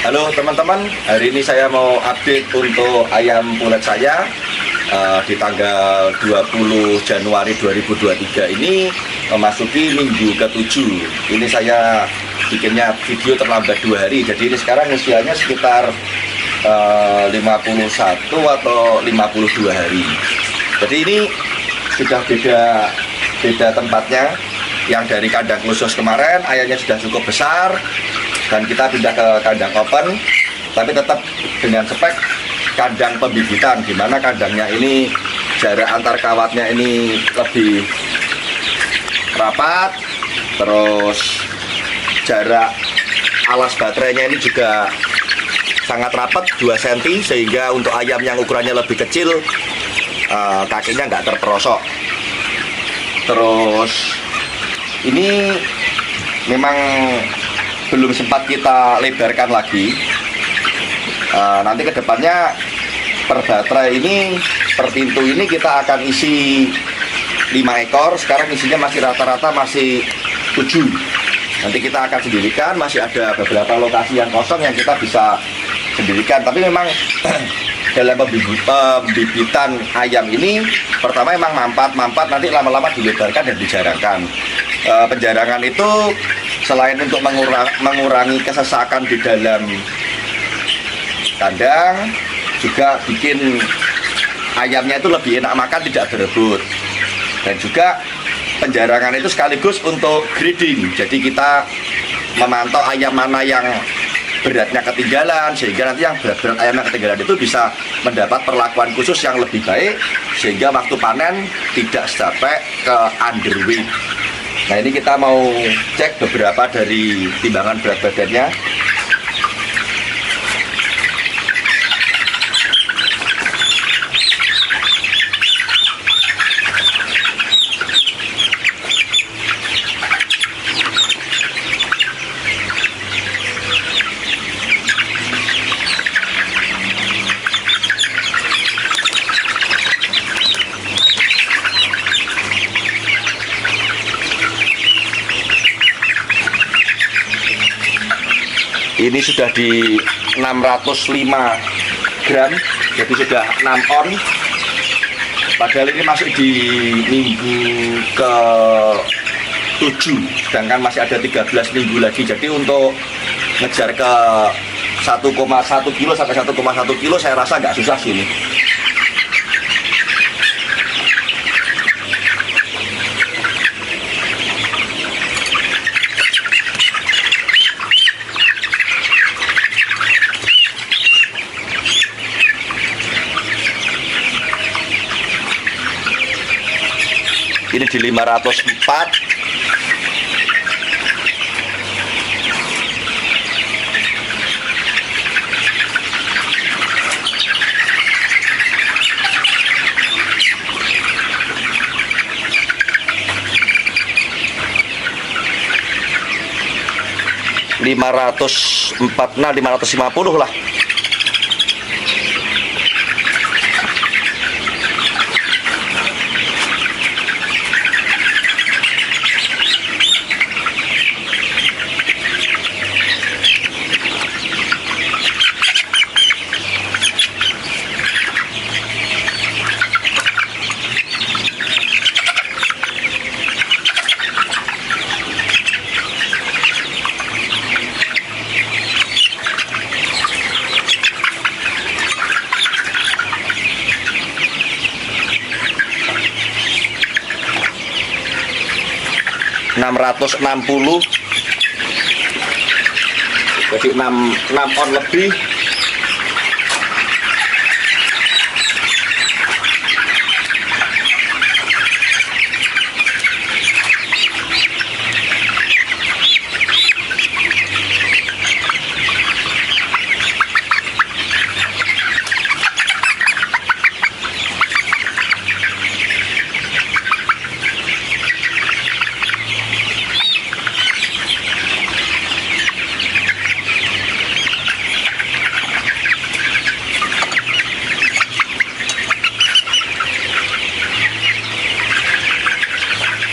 Halo teman-teman, hari ini saya mau update untuk ayam pulet saya di tanggal 20 Januari 2023 ini memasuki minggu ke-7. Ini saya bikinnya video terlambat 2 hari, jadi ini sekarang usianya sekitar 51 atau 52 hari. Jadi ini sudah beda tempatnya. Yang dari kandang khusus kemarin ayamnya sudah cukup besar dan kita pindah ke kandang open, tapi tetap dengan spek kandang pembibitan, di mana kandangnya ini jarak antar kawatnya ini lebih rapat, terus jarak alas baterainya ini juga sangat rapat 2 cm, sehingga untuk ayam yang ukurannya lebih kecil kakinya nggak terperosok. Terus ini memang belum sempat kita lebarkan lagi. Nanti kedepannya per baterai ini, per pintu ini kita akan isi 5 ekor. Sekarang isinya masih rata-rata masih 7. Nanti kita akan sendirikan. Masih ada beberapa lokasi yang kosong yang kita bisa sendirikan. Tapi memang dalam pembibitan ayam ini, pertama memang mampat, nanti lama-lama dilebarkan dan dijarangkan. Penjarangan itu selain untuk mengurangi kesesakan di dalam kandang, juga bikin ayamnya itu lebih enak makan, tidak berebut. Dan juga penjarangan itu sekaligus untuk grading, jadi kita memantau ayam mana yang beratnya ketinggalan, sehingga nanti yang berat ayam yang ketinggalan itu bisa mendapat perlakuan khusus yang lebih baik, sehingga waktu panen tidak sampai ke underweight. Nah, ini kita mau cek beberapa dari timbangan berat badannya. Ini sudah di 605 gram, jadi sudah 6 on. Padahal ini masih di minggu ke-7, sedangkan masih ada 13 minggu lagi. Jadi untuk ngejar ke 1,1 kilo sampai 1,1 kilo saya rasa nggak susah sih ini. Ini di 504. Nah 550 lah. ...660, jadi 6 on lebih.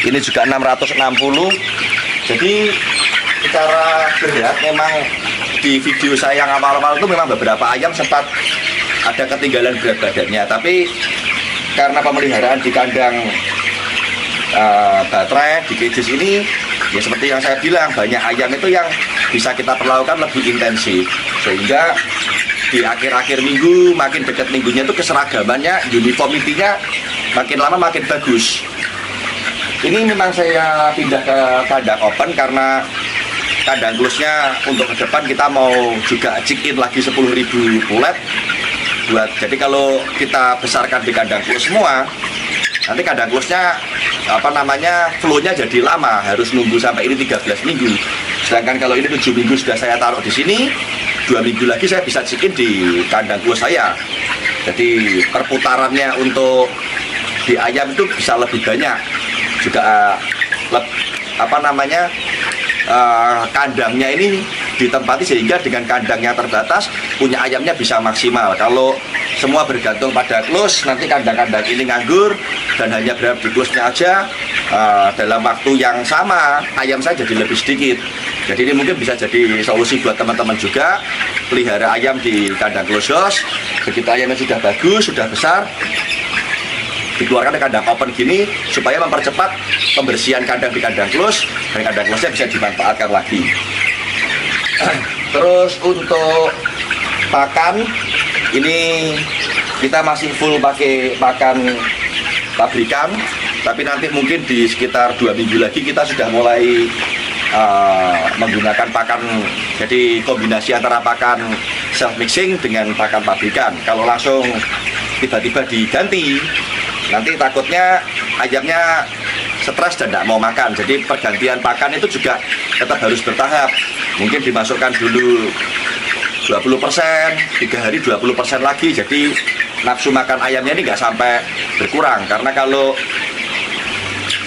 Ini juga 660. Jadi secara berat memang di video saya yang awal-awal itu memang beberapa ayam sempat ada ketinggalan berat badannya, tapi karena pemeliharaan di kandang baterai di cages ini, ya seperti yang saya bilang, banyak ayam itu yang bisa kita perlakukan lebih intensif, sehingga di akhir-akhir minggu, makin dekat minggunya itu keseragamannya, uniformity-nya makin lama makin bagus. Ini memang saya pindah ke kandang open karena kandang close-nya untuk ke depan kita mau juga chick-in lagi 10.000 pulet. Jadi kalau kita besarkan di kandang close semua, nanti kandang close-nya flow-nya jadi lama, harus nunggu sampai ini 13 minggu. Sedangkan kalau ini 7 minggu sudah saya taruh di sini, 2 minggu lagi saya bisa chick-in di kandang close saya. Jadi perputarannya untuk di ayam itu bisa lebih banyak. Juga kandangnya ini ditempati sehingga dengan kandangnya terbatas punya ayamnya bisa maksimal. Kalau semua bergantung pada close, nanti kandang-kandang ini nganggur dan hanya berada di close-nya aja, dalam waktu yang sama ayam saya jadi lebih sedikit. Jadi ini mungkin bisa jadi solusi buat teman-teman juga, pelihara ayam di kandang close house. Begitu ayamnya sudah bagus, sudah besar, dikeluarkan ke kandang open gini supaya mempercepat pembersihan kandang di kandang close, dan kandang close-nya bisa dimanfaatkan lagi. Terus untuk pakan ini kita masih full pakai pakan pabrikan, tapi nanti mungkin di sekitar 2 minggu lagi kita sudah mulai menggunakan pakan, jadi kombinasi antara pakan self mixing dengan pakan pabrikan. Kalau langsung tiba-tiba diganti, nanti takutnya ayamnya stres dan tidak mau makan. Jadi pergantian pakan itu juga tetap harus bertahap. Mungkin dimasukkan dulu 20%, 3 hari 20% lagi. Jadi nafsu makan ayamnya ini nggak sampai berkurang. Karena kalau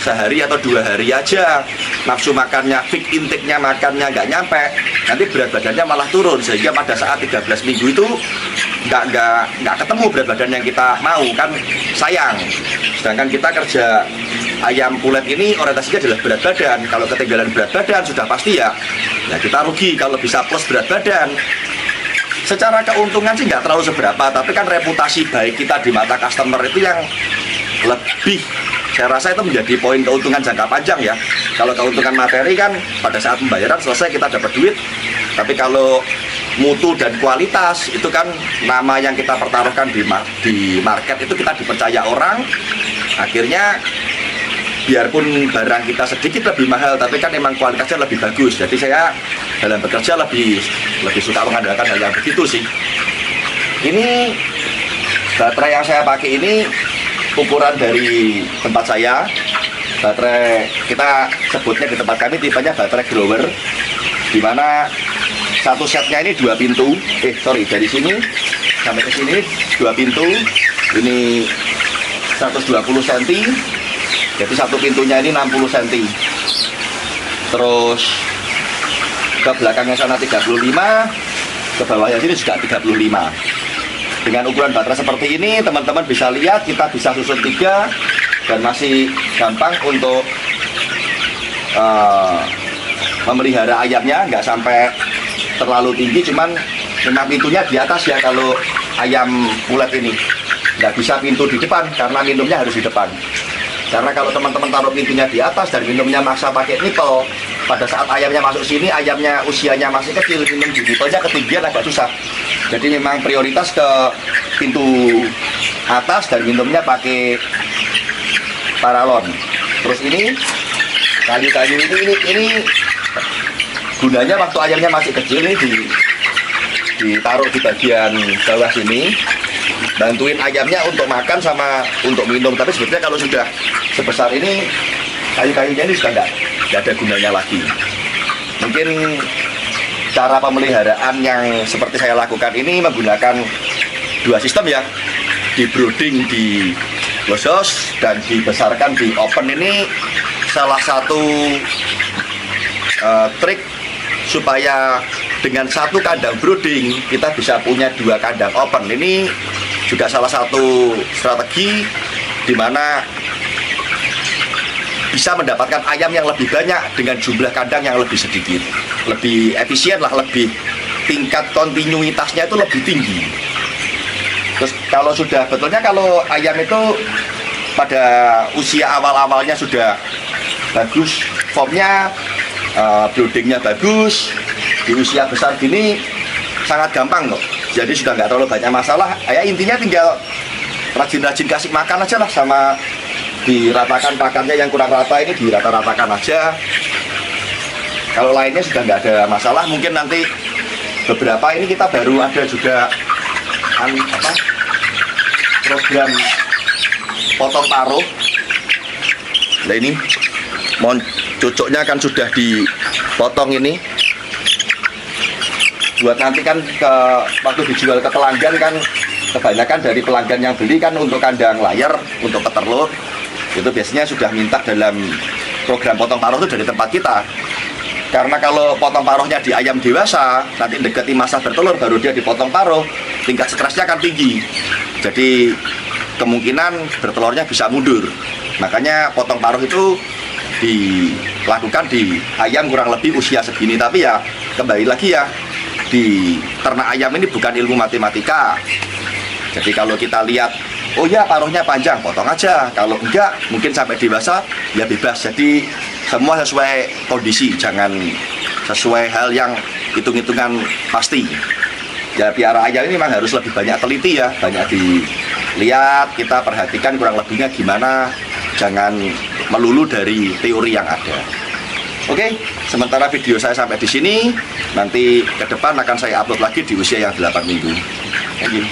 sehari atau 2 hari aja nafsu makannya, peak intake-nya makannya nggak nyampe, nanti berat badannya malah turun, sehingga pada saat 13 minggu itu nggak ketemu berat badan yang kita mau, kan sayang. Sedangkan kita kerja ayam pulet ini orientasinya adalah berat badan. Kalau ketinggalan berat badan sudah pasti ya kita rugi. Kalau bisa plus berat badan, secara keuntungan sih nggak terlalu seberapa, tapi kan reputasi baik kita di mata customer itu yang lebih, saya rasa itu menjadi poin keuntungan jangka panjang ya. Kalau keuntungan materi kan pada saat pembayaran selesai kita dapat duit, tapi kalau mutu dan kualitas itu kan nama yang kita pertaruhkan di market itu kita dipercaya orang. Akhirnya biarpun barang kita sedikit lebih mahal, tapi kan memang kualitasnya lebih bagus. Jadi saya dalam bekerja lebih suka mengandalkan hal yang begitu sih. Ini baterai yang saya pakai ini ukuran dari tempat saya. Baterai kita sebutnya di tempat kami tipenya baterai grower, dimana satu setnya ini 2 pintu. Dari sini sampai ke sini 2 pintu. Ini 120 cm. Jadi satu pintunya ini 60 cm. Terus ke belakangnya sana 35, ke bawahnya sini juga 35. Dengan ukuran baterai seperti ini, teman-teman bisa lihat kita bisa susun 3 dan masih gampang untuk memelihara ayamnya, nggak sampai terlalu tinggi, cuman memang pintunya di atas ya kalau ayam pulet ini. Nggak bisa pintu di depan karena minumnya harus di depan. Karena kalau teman-teman taruh pintunya di atas dan minumnya maksa pakai nipel, pada saat ayamnya masuk sini, ayamnya usianya masih kecil, minum di nipelnya ketinggian agak susah. Jadi memang prioritas ke pintu atas dan minumnya pakai paralon. Terus ini kayu-kayu ini gunanya waktu ayamnya masih kecil, ini ditaruh di bagian bawah sini, bantuin ayamnya untuk makan sama untuk minum. Tapi sebetulnya kalau sudah sebesar ini, kayu-kayunya ini sudah nggak ada gunanya lagi. Mungkin cara pemeliharaan yang seperti saya lakukan ini menggunakan 2 sistem ya, di brooding di close house dan dibesarkan di open. Ini salah satu trik supaya dengan satu kandang brooding kita bisa punya 2 kandang open. Ini juga salah satu strategi di mana bisa mendapatkan ayam yang lebih banyak dengan jumlah kandang yang lebih sedikit, lebih efisien lah, lebih tingkat kontinuitasnya itu lebih tinggi. Terus kalau sudah betulnya kalau ayam itu pada usia awal-awalnya sudah bagus, formnya, buildingnya bagus, di usia besar gini sangat gampang kok. Jadi sudah nggak terlalu banyak masalah. Ya intinya tinggal rajin-rajin kasih makan aja lah, sama diratakan pakannya yang kurang rata ini dirata-ratakan aja. Kalau lainnya sudah nggak ada masalah. Mungkin nanti beberapa ini kita baru ada juga program potong paruh. Nah ini cucuknya kan sudah dipotong ini. Buat nanti kan waktu dijual ke pelanggan kan kebanyakan dari pelanggan yang beli kan untuk kandang layar, untuk petelur. Itu biasanya sudah minta dalam program potong paruh itu dari tempat kita. Karena kalau potong paruhnya di ayam dewasa, nanti dekati masa bertelur baru dia dipotong paruh, tingkat stresnya akan tinggi. Jadi kemungkinan bertelurnya bisa mundur. Makanya potong paruh itu dilakukan di ayam kurang lebih usia segini. Tapi ya kembali lagi ya, di ternak ayam ini bukan ilmu matematika. Jadi kalau kita lihat, oh ya paruhnya panjang, potong aja. Kalau enggak, mungkin sampai dewasa, ya bebas. Jadi semua sesuai kondisi, jangan sesuai hal yang hitung-hitungan pasti. Ya piara ayam ini memang harus lebih banyak teliti ya, banyak dilihat, kita perhatikan kurang lebihnya gimana, jangan melulu dari teori yang ada. Oke, sementara video saya sampai di sini, nanti ke depan akan saya upload lagi di usia yang 8 minggu. Thank you.